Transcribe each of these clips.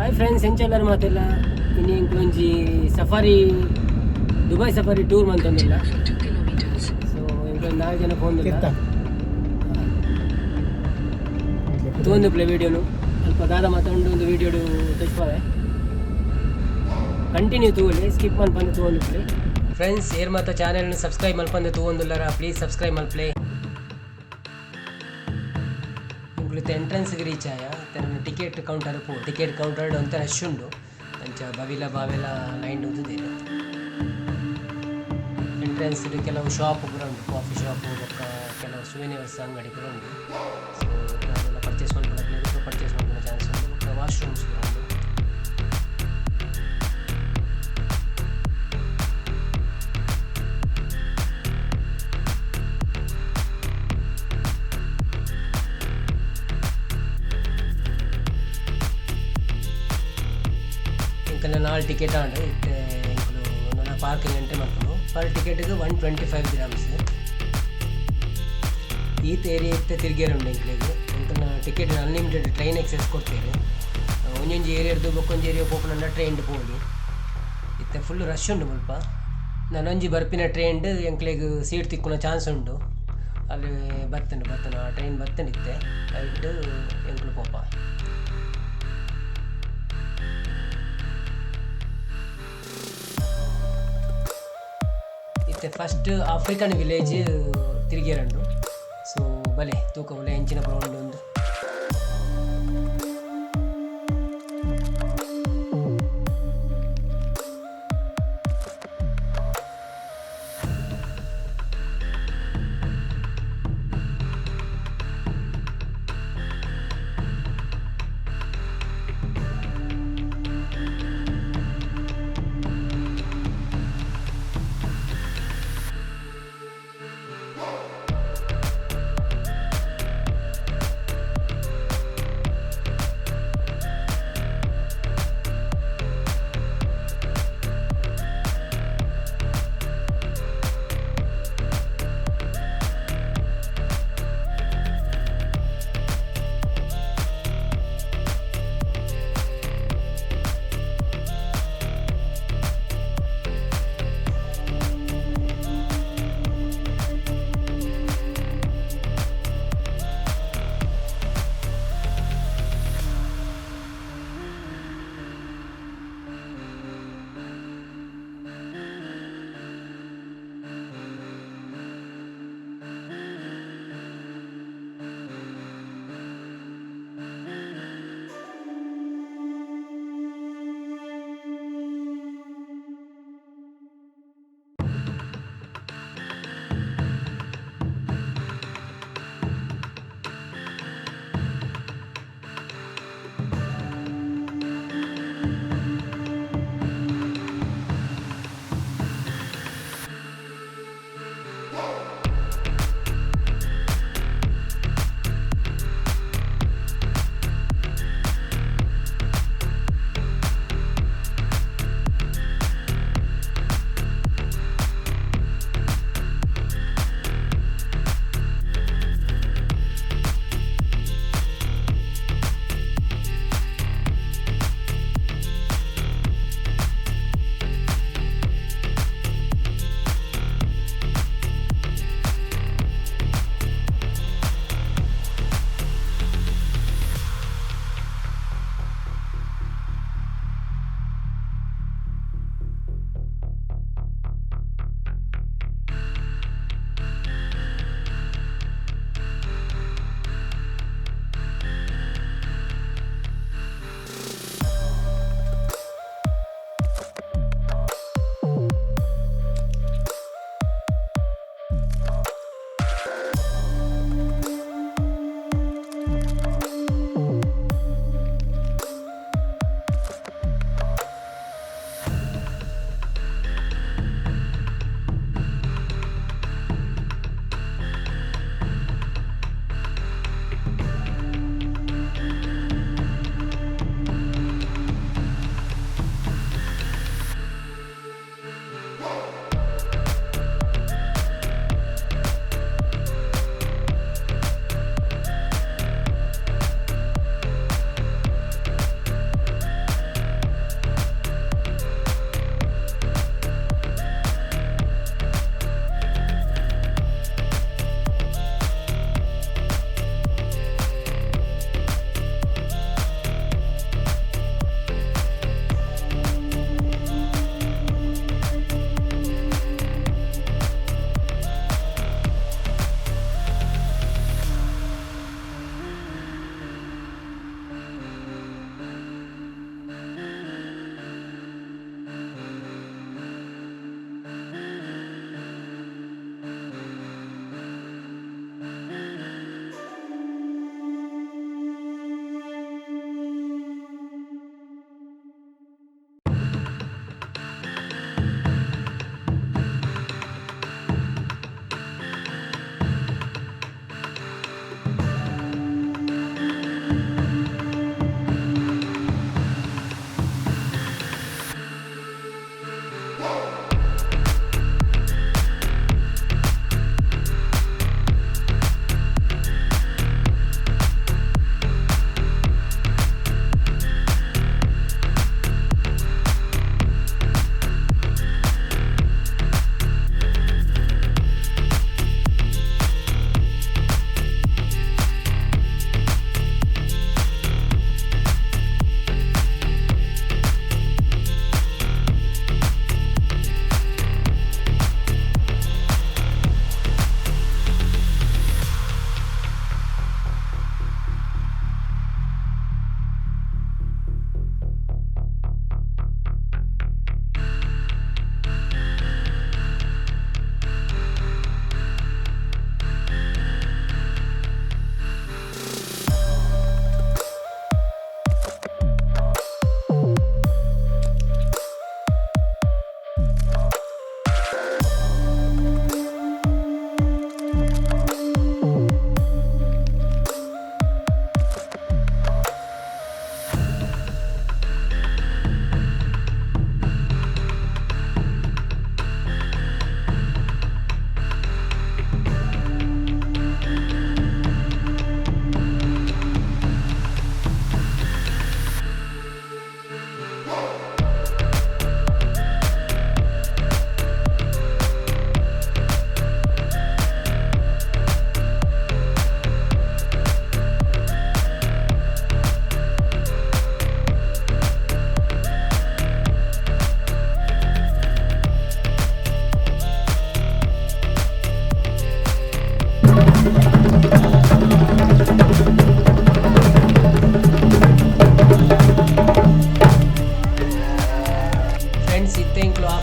Hi friends ಎಂಚೆಲ್ಲರೂ ಮಾತೆಲ್ಲ ಇನ್ನು ಇಂಕೊಂಜಿ ಸಫಾರಿ ದುಬೈ ಸಫಾರಿ ಟೂರ್ ಮಂತೊಂದಿಲ್ಲ. ಸೊ ಇಂಕೊಂದು 4 ಜನ ಫೋನ್ ತಗೊಂಡು ಪ್ಲೇ ವೀಡಿಯೋನು ಸ್ವಲ್ಪ ದಾದ ಮಾತಾಡೋದು ಒಂದು ವೀಡಿಯೋ ತೆಚ್ಪಾವೆ ಕಂಟಿನ್ಯೂ ತೂಲಿ ಸ್ಕಿಪ್ ಮಲ್ಪಂದು ತಗೊಂಡು ಪ್ಲೇ ಫ್ರೆಂಡ್ಸ್ ಏರ್ ಮಾತ್ರ ಚಾನೆಲ್ನ ಸಬ್ಸ್ಕ್ರೈಬ್ ಮಲ್ಪಂದು ತಗೊಂಡಿಲ್ಲರ ಪ್ಲೀಸ್ ಸಬ್ಸ್ಕ್ರೈಬ್ ಮಲ್ಪ್ಲೇ. ಎಂಟ್ರೆನ್ಸ್ಗೆ ರೀಚ್ ಆಯ ಟಿಕೆಟ್ ಕೌಂಟರ್ ಟಿಕೆಟ್ ಕೌಂಟರ್ ಅಂತ ರಶ್ ಉಂಡು ಅಂಚ ಬಾವೆಲ್ಲ ಲೈನ್ ಉಂದಿದ್ದೇನೆ. ಎಂಟ್ರೆನ್ಸ್ ಕೆಲವು ಶಾಪ್ ಕೂಡ ಉಂಟು, ಕಾಫಿ ಶಾಪ್ ಕೆಲವು ಸುವೆನಿಯರ್ಸ್ ಅಂಗಡಿ ಕೂಡ ಉಂಟು. ಸೊ ಅದೆಲ್ಲ ಪರ್ಚೇಸ್ ಮಾಡ್ಕೊಳ್ಳೋಕೆ ಪರ್ಚೇಸ್ ಮಾಡ್ಕೊಳ್ಳೋ ಚಾನ್ಸ್ ಉಂಟು. ವಾಶ್ರೂಮ್ಸ್ ಕೂಡ ಉಂಟು. ನಾಳೆ ಟಿಕೆಟ್ ಆಂಡು ಇತ್ತೆ ಇಂಕಲು ನನ್ನ ಪಾರ್ಕಿಂಗ್ ಎಂಟ್ರಿ ಮಾಡ್ಕೊಂಡು ಪರ್ ಟಿಕೆಟಿಗೆ 125 dirhams. ಈತ ಏರಿಯಾ ಇತ್ತೆ ತಿರುಗೇರು ಉಂಡು ಇಂಕ್ಲಿಗೆ ಇಂಕಲ್ನ ಟಿಕೆಟ್ ಅನ್ಲಿಮಿಟೆಡ್ ಟ್ರೈನ್ ಎಕ್ಸೆಸ್ ಕೊಡ್ತೇವೆ. ಒಂದೊಂದು ಏರಿಯಾದು ಬೊಕ್ಕೊಂಜಿ ಏರಿಯಾ ಪೋಪುನನ್ನ ಟ್ರೈನ್ ಪೋಡಿ ಇತ್ತೆ ಫುಲ್ ರಶ್ ಉಂಡು. ಮುಲ್ಪ ನಾನೊಂಜಿ ಬರ್ಪಿನ ಟ್ರೈನ್ ಎಂಕ್ಲಿಗೆ ಸೀಟ್ ತಿಕ್ಕುನ ಚಾನ್ಸ್ ಉಂಟು. ಅಲ್ಲಿ ಬರ್ತೇನೆ ಆ ಟ್ರೈನ್ ಬರ್ತೇನೆ ಇತ್ತೆ ಐಟ್ ಎಂಕ್ಲು ಪೋಪ. ಫಸ್ಟ್ ಆಫ್ರಿಕನ್ ವಿಲೇಜ್ ತಿರುಗೇರಂಡು. ಸೊ ಬಲೆ ತೂಕ ಒಳ್ಳೆ ಹೆಂಚಿನ ಪ್ರೌಂಡ್ ಒಂದು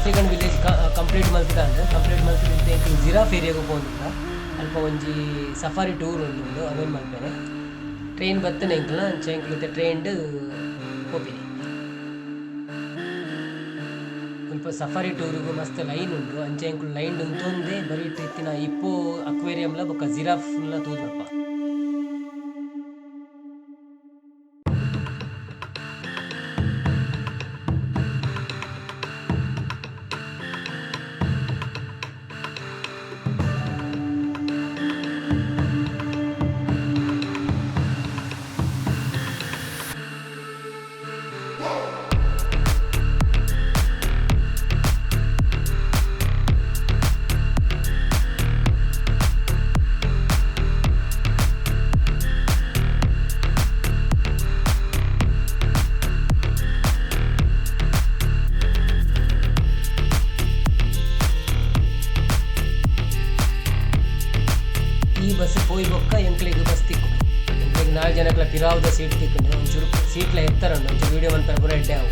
ಸೆಕೆಂಡ್ ವಿಲೇಜ್ ಕಂಪ್ಲೀಟ್ ಮಲ್ತಿದ್ದ ಕಂಪ್ಲೀಟ್ ಮಲ್ತಿದ್ದೆ ಜಿರಾಫ್ ಏರಿಯಾಗೂ ಹೋಗಿಲ್ಲ ಅಲ್ಪ ಒಂಜಿ ಸಫಾರಿ ಟೂರ್ ಉಂಡು ಅವೇನು ಮಲ್ಪೇನೆ ಟ್ರೈನ್ ಬತ್ತನೆ ಎಂಕ್ಲ ಅಂಚೆ ಎಂಕ್ಲತೆ ಟ್ರೈನ್ಡ್ ಹೋಪಿನಿ ಸ್ವಲ್ಪ ಸಫಾರಿ ಟೂರಿಗೂ ಮಸ್ತ್ ಲೈನ್ ಉಂಡು ಅಂಚೆ ಎಂಕ್ಲು ಲೈನ್ ಉಂತೊಂದೆ ಬರೀ ಇತ್ತಿನ ಇಪ್ಪೋ ಅಕ್ವೇರಿಯಂಲ ಬೊಕ್ಕ ಜಿರಾಫ್ಲ ತೂದಪ್ಪ ಈ ಬಸ್ ಪೋಯಿ ಬೊಕ್ಕ ಎಂಕ್ಲಿಗೆ ಬಸ್ ತಿಕ್ಕು ಎಂಕ್ಲಿಗೆ 4 ಜನಕ್ಲ ಪಿರಾವುದ ಸೀಟ್ ತಿಕ್ಕೊಂಡು ಒಂಚೂರು ಸೀಟ್ಲ ಎತ್ತರಂಡು ಒಂಚೂರು ವೀಡಿಯೋ ಮನ್ಪರ ಪೂರ ಎಡ್ಡೆ ಅವು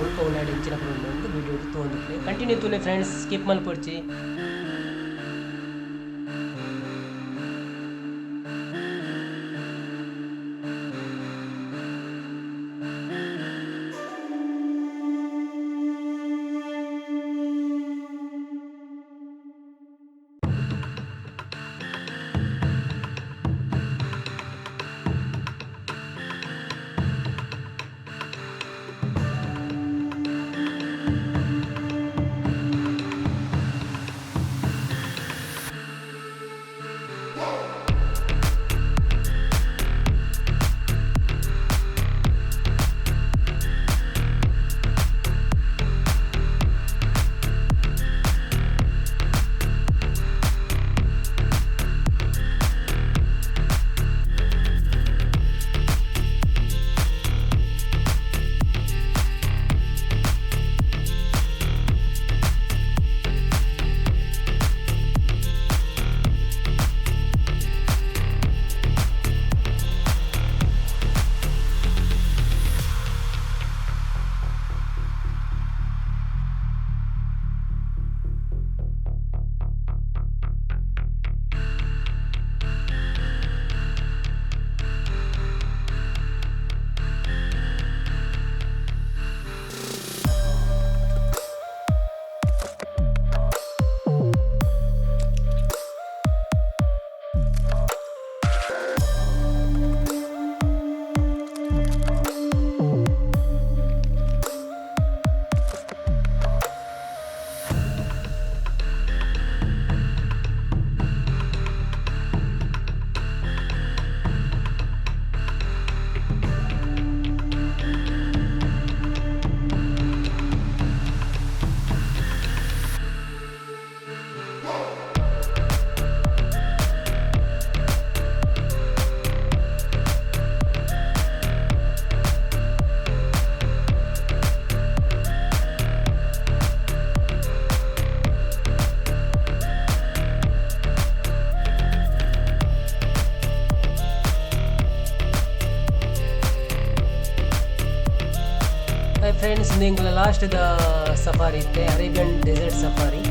ಮುಲ್ಪ ಉಳ್ಳಾಡಿ ಇಂಚಿನ ಒಂದು ವಿಡಿಯೋ ತೊಗೊಂಡಿದ್ವಿ ಕಂಟಿನ್ಯೂ ತುಲೆ ಫ್ರೆಂಡ್ಸ್ ಸ್ಕಿಪ್ ಮಲ್ಪೊಡ್ಚಿ. ಫ್ರೆಂಡ್ಸ್ ನಿಂಗೆ ಲಾಸ್ಟ್ದ ಸಫಾರಿ ಇತ್ತೆ ಅರೇಬಿಯನ್ ಡೆಸರ್ಟ್ ಸಫಾರಿ.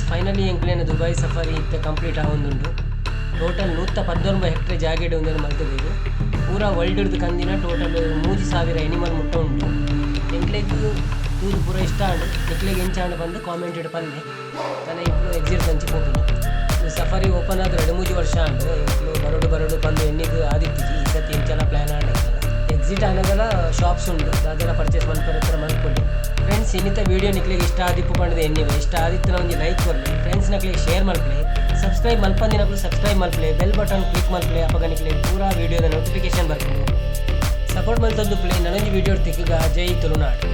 ಫೈನಲಿ ಎಂಕ್ಲೇನ ದುಬೈ ಸಫಾರಿ ಇತ್ತೆ ಕಂಪ್ಲೀಟ್ ಆಗೊಂದುಂಡು. ಟೋಟಲ್ 119 ಹೆಕ್ಟೇರ್ ಜಾಗೆಡ್ ಒಂದೇನು ಮಲ್ತದೀರು. ಪೂರಾ ವರ್ಲ್ಡ್ದು ಕಂದಿನ ಟೋಟಲ್ 3000 ಎನಿಮಲ್ ಮುಟ್ಟ ಉಂಟು. ಎಂಕ್ಲೆಗ್ ತೂದು ಪೂರ ಇಷ್ಟ ಆಂಡು ಎಂಕ್ಲೆಗ್ ಎಂಚಾಂಡು ಬಂದು ಕಾಮೆಂಟ್ ಇಡು ಪಲ್ಲೆ ನಾನು ఇప్పుడు ಎಕ್ಸಿಟ್ ಹಂಚಿ ಹೋಗ್ತೀನಿ. ಸಫಾರಿ ಓಪನ್ ಆದ 2-3 ವರ್ಷ ಆಂಡು ಎಂಕ್ಲು ಬರೋಡು ಪಲ್ಲು ಎಣ್ಣಿದು ಆದಿತ್ತಿಜಿ ಈ ಸತಿ ಎಂಚೆಲ್ಲ ಪ್ಲ್ಯಾನ್ ಆಂಡು ಎಕ್ಸಿಟ್ ವಿಸಿಟ್ ಆನಾಗೆಲ್ಲ ಶಾಪ್ಸ್ ಉಂಡು ಅದೆಲ್ಲ ಪರ್ಚೇಸ್ ಮಲ್ಪರ ಹತ್ರ ಮಲ್ಕೊಳ್ಳಿ ಫ್ರೆಂಡ್ಸ್. ಇನ್ನಿತ ವೀಡಿಯೋ ನಿಕ್ಲಿಗೆ ಇಷ್ಟ ಆದಿಪ್ಪು ಪಂಡದೆ ಎನ್ನಿವೆ ಇಷ್ಟ ಆದಿತ್ತಿನ ಒಂದು ಲೈಕ್ ಕೊಡಲಿ ಫ್ರೆಂಡ್ಸ್ ನಕ್ಲಿಗೆ ಶೇರ್ ಮಲ್ಪಲೆ ಸಬ್ಸ್ಕ್ರೈಬ್ ಮಲ್ಪಂದಿನಕ್ಕೂ ಸಬ್ಸ್ಕ್ರೈಬ್ ಮಲ್ಪಲೆ ಬೆಲ್ ಬಟನ್ ಕ್ಲಿಕ್ ಮಲ್ಪಲೆ ಅಪಗ ನಿಕ್ಲಿಗೆ ಪೂರಾ ವೀಡಿಯೋದ ನೋಟಿಫಿಕೇಶನ್ ಬರ್ತದೆ. ಸಪೋರ್ಟ್ ಮಲ್ತದ್ದು ಪ್ಲೇ ನನಗೆ ವೀಡಿಯೋ ತಿಕ್ಕಗ ಜೈ ತುಳುನಾಡು.